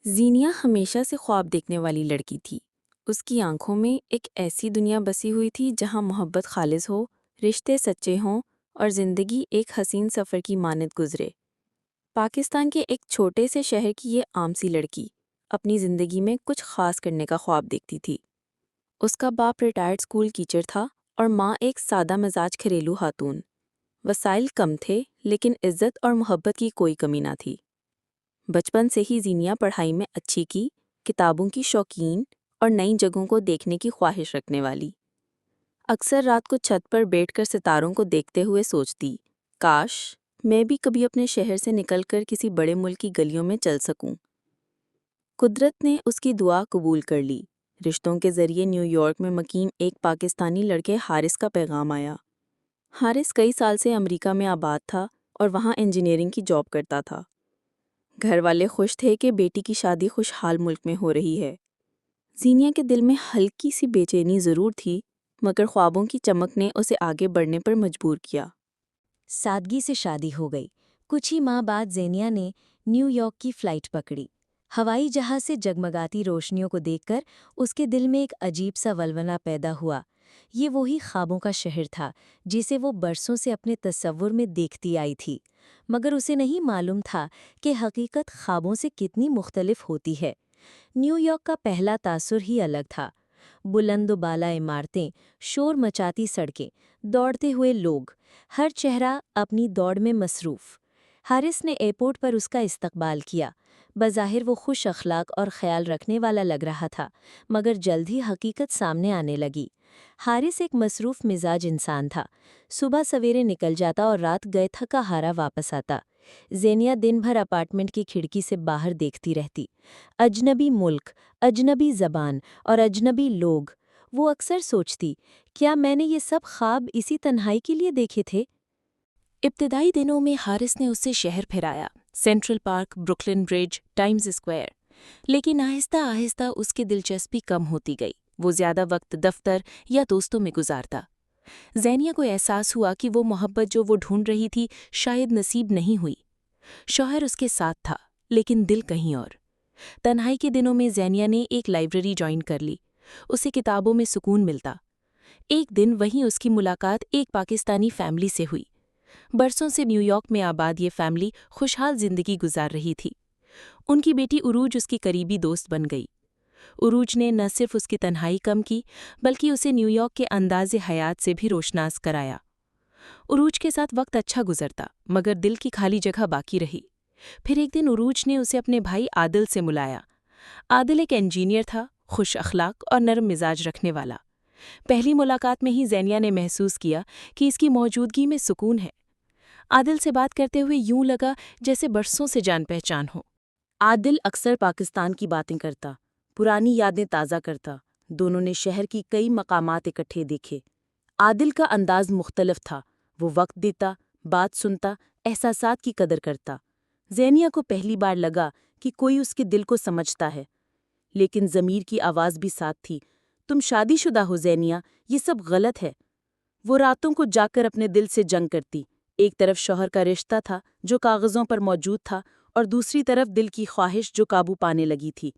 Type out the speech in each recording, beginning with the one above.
زینیا ہمیشہ سے خواب دیکھنے والی لڑکی تھی۔ اس کی آنکھوں میں ایک ایسی دنیا بسی ہوئی تھی جہاں محبت خالص ہو، رشتے سچے ہوں اور زندگی ایک حسین سفر کی مانند گزرے۔ پاکستان کے ایک چھوٹے سے شہر کی یہ عام سی لڑکی اپنی زندگی میں کچھ خاص کرنے کا خواب دیکھتی تھی۔ اس کا باپ ریٹائرڈ اسکول ٹیچر تھا اور ماں ایک سادہ مزاج گھریلو خاتون۔ وسائل کم تھے لیکن عزت اور محبت کی کوئی کمی نہ تھی۔ بچپن سے ہی زینیا پڑھائی میں اچھی کی، کتابوں کی شوقین اور نئی جگہوں کو دیکھنے کی خواہش رکھنے والی۔ اکثر رات کو چھت پر بیٹھ کر ستاروں کو دیکھتے ہوئے سوچتی، کاش میں بھی کبھی اپنے شہر سے نکل کر کسی بڑے ملک کی گلیوں میں چل سکوں۔ قدرت نے اس کی دعا قبول کر لی۔ رشتوں کے ذریعے نیو یارک میں مقیم ایک پاکستانی لڑکے حارث کا پیغام آیا۔ حارث کئی سال سے امریکہ میں آباد تھا اور وہاں انجینئرنگ کی جاب کرتا تھا۔ گھر والے خوش تھے کہ بیٹی کی شادی خوشحال ملک میں ہو رہی ہے۔ زینیا کے دل میں ہلکی سی بے چینی ضرور تھی، مگر خوابوں کی چمک نے اسے آگے بڑھنے پر مجبور کیا۔ سادگی سے شادی ہو گئی۔ کچھ ہی ماہ بعد زینیا نے نیو یارک کی فلائٹ پکڑی۔ ہوائی جہاز سے جگمگاتی روشنیوں کو دیکھ کر اس کے دل میں ایک عجیب سا ولولہ پیدا ہوا۔ یہ وہی خوابوں کا شہر تھا جسے وہ برسوں سے اپنے تصور میں دیکھتی آئی تھی، مگر اسے نہیں معلوم تھا کہ حقیقت خوابوں سے کتنی مختلف ہوتی ہے۔ نیو یارک کا پہلا تاثر ہی الگ تھا۔ بلند و بالا عمارتیں، شور مچاتی سڑکیں، دوڑتے ہوئے لوگ، ہر چہرہ اپنی دوڑ میں مصروف۔ حارث نے ایئرپورٹ پر اس کا استقبال کیا۔ بظاہر وہ خوش اخلاق اور خیال رکھنے والا لگ رہا تھا، مگر جلد ہی حقیقت سامنے آنے لگی۔ حارث ایک مصروف مزاج انسان تھا۔ صبح سویرے نکل جاتا اور رات گئے تھکا ہارا واپس آتا۔ زینیا دن بھر اپارٹمنٹ کی کھڑکی سے باہر دیکھتی رہتی۔ اجنبی ملک، اجنبی زبان اور اجنبی لوگ۔ وہ اکثر سوچتی، کیا میں نے یہ سب خواب اسی تنہائی کے لیے دیکھے تھے؟ ابتدائی دنوں میں حارث نے اسے شہر پھرایا، سینٹرل پارک، بروکلن برج، ٹائمز اسکوائر، لیکن آہستہ آہستہ اس کی دلچسپی کم ہوتی گئی۔ وہ زیادہ وقت دفتر یا دوستوں میں گزارتا۔ زینیا کو احساس ہوا کہ وہ محبت جو وہ ڈھونڈ رہی تھی شاید نصیب نہیں ہوئی۔ شوہر اس کے ساتھ تھا، لیکن دل کہیں اور۔ تنہائی کے دنوں میں زینیا نے ایک لائبریری جوائن کر لی۔ اسے کتابوں میں سکون ملتا۔ ایک دن وہیں اس کی ملاقات ایک پاکستانی فیملی سے ہوئی۔ برسوں سے نیو یارک میں آباد یہ فیملی خوشحال زندگی گزار رہی تھی۔ ان کی بیٹی عروج اس کی قریبی دوست بن گئی۔ عروج نے نہ صرف اس کی تنہائی کم کی، بلکہ اسے نیو یارک کے انداز حیات سے بھی روشناس کرایا۔ عروج کے ساتھ وقت اچھا گزرتا، مگر دل کی خالی جگہ باقی رہی۔ پھر ایک دن عروج نے اسے اپنے بھائی عادل سے ملایا۔ عادل ایک انجینئر تھا، خوش اخلاق اور نرم مزاج رکھنے والا۔ پہلی ملاقات میں ہی زینیا نے محسوس کیا کہ اس کی موجودگی میں سکون ہے۔ عادل سے بات کرتے ہوئے یوں لگا جیسے برسوں سے جان پہچان ہو۔ عادل اکثر پاکستان کی باتیں کرتا، پرانی یادیں تازہ کرتا۔ دونوں نے شہر کی کئی مقامات اکٹھے دیکھے۔ عادل کا انداز مختلف تھا، وہ وقت دیتا، بات سنتا، احساسات کی قدر کرتا۔ زینیا کو پہلی بار لگا کہ کوئی اس کے دل کو سمجھتا ہے، لیکن ضمیر کی آواز بھی ساتھ تھی، تم شادی شدہ ہو زینیا، یہ سب غلط ہے۔ وہ راتوں کو جا کر اپنے دل سے جنگ کرتی۔ ایک طرف شوہر کا رشتہ تھا جو کاغذوں پر موجود تھا، اور دوسری طرف دل کی خواہش جو قابو پانے لگی تھی۔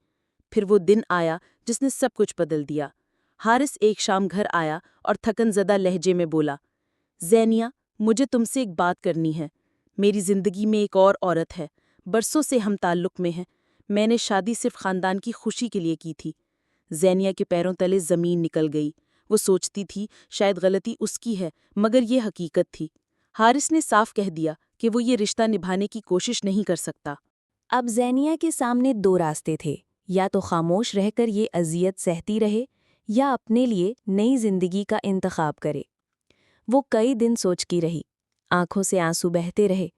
پھر وہ دن آیا جس نے سب کچھ بدل دیا۔ حارث ایک شام گھر آیا اور تھکن زدہ لہجے میں بولا، زینیا، مجھے تم سے ایک بات کرنی ہے۔ میری زندگی میں ایک اور عورت ہے، برسوں سے ہم تعلق میں ہیں۔ میں نے شادی صرف خاندان کی خوشی کے لیے کی تھی۔ زینیا کے پیروں تلے زمین نکل گئی۔ وہ سوچتی تھی شاید غلطی اس کی ہے، مگر یہ حقیقت تھی۔ حارث نے صاف کہہ دیا کہ وہ یہ رشتہ نبھانے کی کوشش نہیں کر سکتا۔ اب زینیا کے سامنے دو راستے تھے، یا تو خاموش رہ کر یہ اذیت سہتی رہے یا اپنے لیے نئی زندگی کا انتخاب کرے۔ وہ کئی دن سوچتی رہی، آنکھوں سے آنسو بہتے رہے،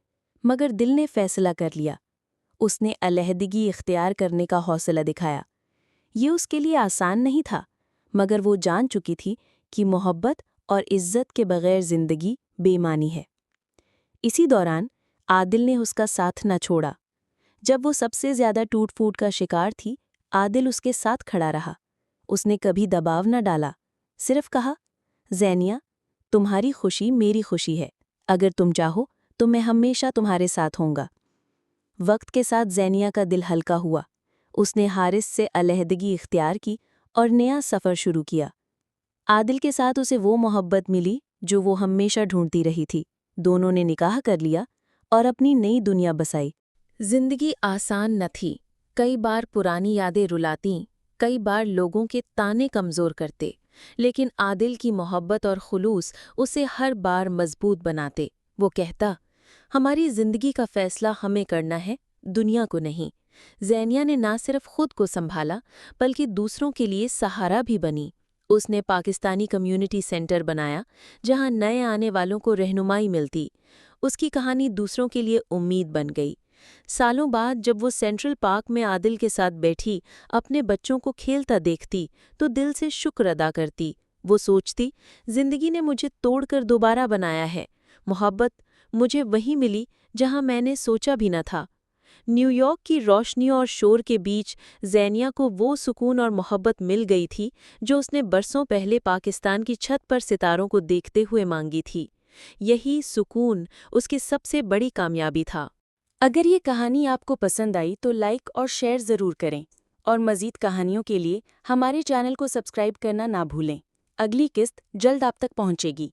مگر دل نے فیصلہ کر لیا۔ اس نے علیحدگی اختیار کرنے کا حوصلہ دکھایا۔ یہ اس کے لیے آسان نہیں تھا، مگر وہ جان چکی تھی کہ محبت اور عزت کے بغیر زندگی بے معنی ہے۔ اسی دوران عادل نے اس کا ساتھ نہ چھوڑا۔ جب وہ سب سے زیادہ ٹوٹ پھوٹ کا شکار تھی، عادل اس کے ساتھ کھڑا رہا۔ اس نے کبھی دباؤ نہ ڈالا، صرف کہا، زینیا، تمہاری خوشی میری خوشی ہے، اگر تم چاہو تو میں ہمیشہ تمہارے ساتھ ہوں گا۔ وقت کے ساتھ زینیا کا دل ہلکا ہوا۔ اس نے حارث سے علیحدگی اختیار کی اور نیا سفر شروع کیا۔ عادل کے ساتھ اسے وہ محبت ملی جو وہ ہمیشہ ڈھونڈتی رہی تھی۔ دونوں نے نکاح کر لیا اور اپنی نئی دنیا بسائی۔ زندگی آسان نہ تھی، کئی بار پرانی یادیں رلاتیں، کئی بار لوگوں کے تانے کمزور کرتے، لیکن عادل کی محبت اور خلوص اسے ہر بار مضبوط بناتے۔ وہ کہتا، ہماری زندگی کا فیصلہ ہمیں کرنا ہے، دنیا کو نہیں۔ زینیا نے نہ صرف خود کو سنبھالا بلکہ دوسروں کے لیے سہارا بھی بنی۔ اس نے پاکستانی کمیونٹی سینٹر بنایا جہاں نئے آنے والوں کو رہنمائی ملتی۔ اس کی کہانی دوسروں کے لیے امید بن گئی۔ سالوں بعد جب وہ سینٹرل پارک میں عادل کے ساتھ بیٹھی اپنے بچوں کو کھیلتا دیکھتی تو دل سے شکر ادا کرتی۔ وہ سوچتی، زندگی نے مجھے توڑ کر دوبارہ بنایا ہے۔ محبت مجھے وہیں ملی جہاں میں نے سوچا بھی نہ تھا۔ نیو یارک کی روشنیوں اور شور کے بیچ زینیا کو وہ سکون اور محبت مل گئی تھی جو اس نے برسوں پہلے پاکستان کی چھت پر ستاروں کو دیکھتے ہوئے مانگی تھی۔ یہی سکون اس کی سب سے بڑی کامیابی تھا۔ اگر یہ کہانی آپ کو پسند آئی تو لائک اور شیئر ضرور کریں، اور مزید کہانیوں کے لیے ہمارے چینل کو سبسکرائب کرنا نہ بھولیں۔ اگلی قسط جلد آپ تک پہنچے گی۔